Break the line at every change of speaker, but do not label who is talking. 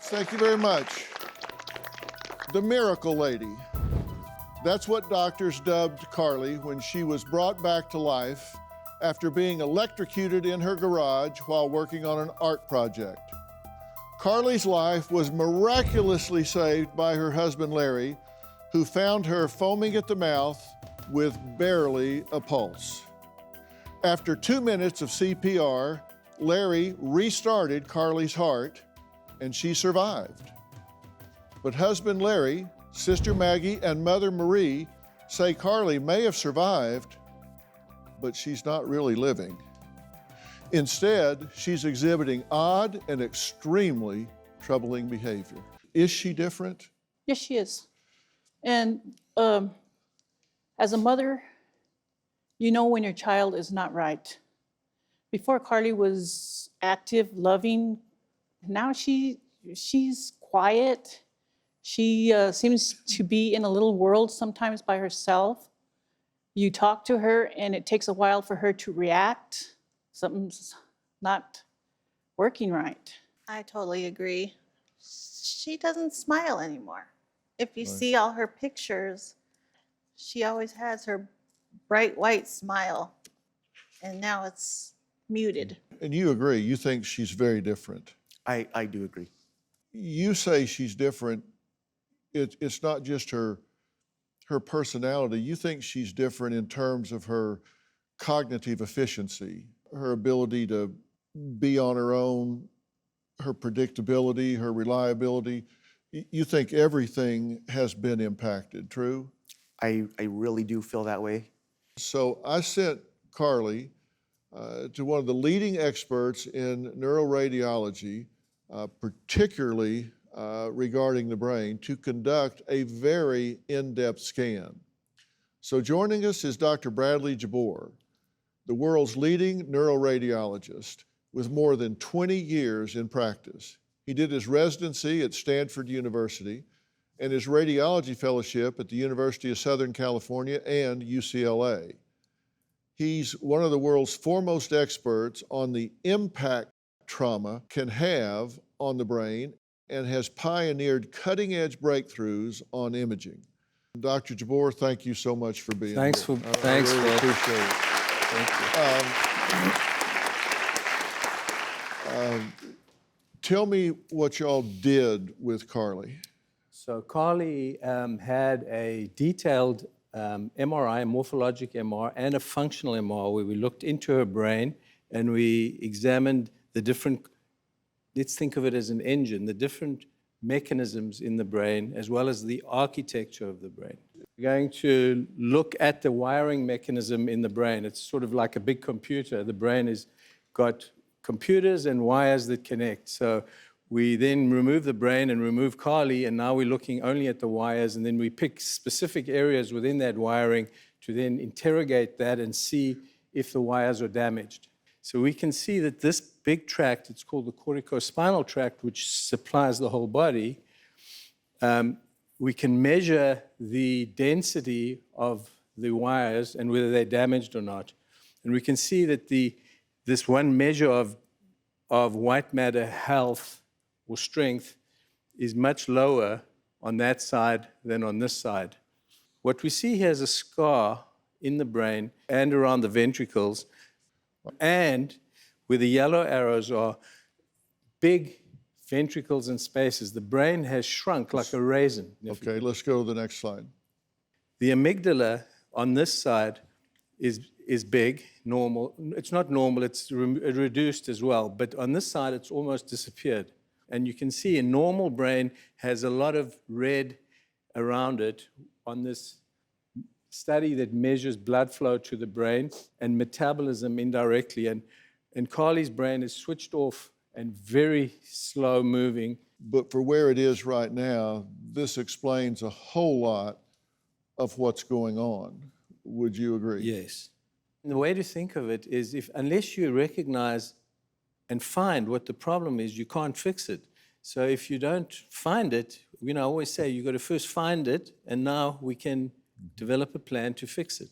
Thank you very much. The Miracle Lady. That's what doctors dubbed Carly when she was brought back to life after being electrocuted in her garage while working on an art project. Carly's life was miraculously saved by her husband, Larry, who found her foaming at the mouth with barely a pulse. After 2 minutes of CPR, Larry restarted Carly's heart, and she survived. But husband Larry, sister Maggie, and mother Marie say Carly may have survived, but she's not really living. Instead, she's exhibiting odd and extremely troubling behavior. Is she different?
Yes, she is. And as a mother, you know when your child is not right. Before, Carly was active, loving. Now she's quiet. She seems to be in a little world sometimes by herself. You talk to her and it takes a while for her to react. Something's not working right.
I totally agree. She doesn't smile anymore. If you see all her pictures, she always has her bright white smile, and now it's muted.
And you agree, you think she's very different.
I do agree.
You say she's different. It's not just her personality. You think she's different in terms of her cognitive efficiency, her ability to be on her own, her predictability, her reliability. You think everything has been impacted, true?
I really do feel that way.
So I sent Carly to one of the leading experts in neuroradiology, particularly regarding the brain, to conduct a very in-depth scan. So joining us is Dr. Bradley Jabour, the world's leading neuroradiologist with more than 20 years in practice. He did his residency at Stanford University and his radiology fellowship at the University of Southern California and UCLA. He's one of the world's foremost experts on the impact trauma can have on the brain and has pioneered cutting-edge breakthroughs on imaging. Dr. Jabour, thank you so much for being
Thanks
here.
Thanks,
I really
Phil.
appreciate it.
Thank you.
Tell me what y'all did with Carly.
So Carly had a detailed MRI, a morphologic MR, and a functional MR where we looked into her brain and we examined the different, let's think of it as an engine, the different mechanisms in the brain as well as the architecture of the brain. We're going to look at the wiring mechanism in the brain. It's sort of like a big computer. The brain has got computers and wires that connect. So we then remove the brain and remove Carly, and now we're looking only at the wires, and then we pick specific areas within that wiring to then interrogate that and see if the wires are damaged. So we can see that this big tract, it's called the corticospinal tract, which supplies the whole body, we can measure the density of the wires and whether they're damaged or not. And we can see that this one measure of white matter health or strength is much lower on that side than on this side. What we see here is a scar in the brain and around the ventricles, and where the yellow arrows are big ventricles and spaces. The brain has shrunk like a raisin.
Okay, let's go to the next slide.
The amygdala on this side is big, normal. It's not normal, it's reduced as well, but on this side it's almost disappeared. And you can see a normal brain has a lot of red around it on this study that measures blood flow to the brain and metabolism indirectly. And Carly's brain is switched off and very slow moving.
But for where it is right now, this explains a whole lot of what's going on. Would you agree?
Yes. And the way to think of it is unless you recognize and find what the problem is, you can't fix it. So if you don't find it, I always say you've got to first find it, and now we can develop a plan to fix it.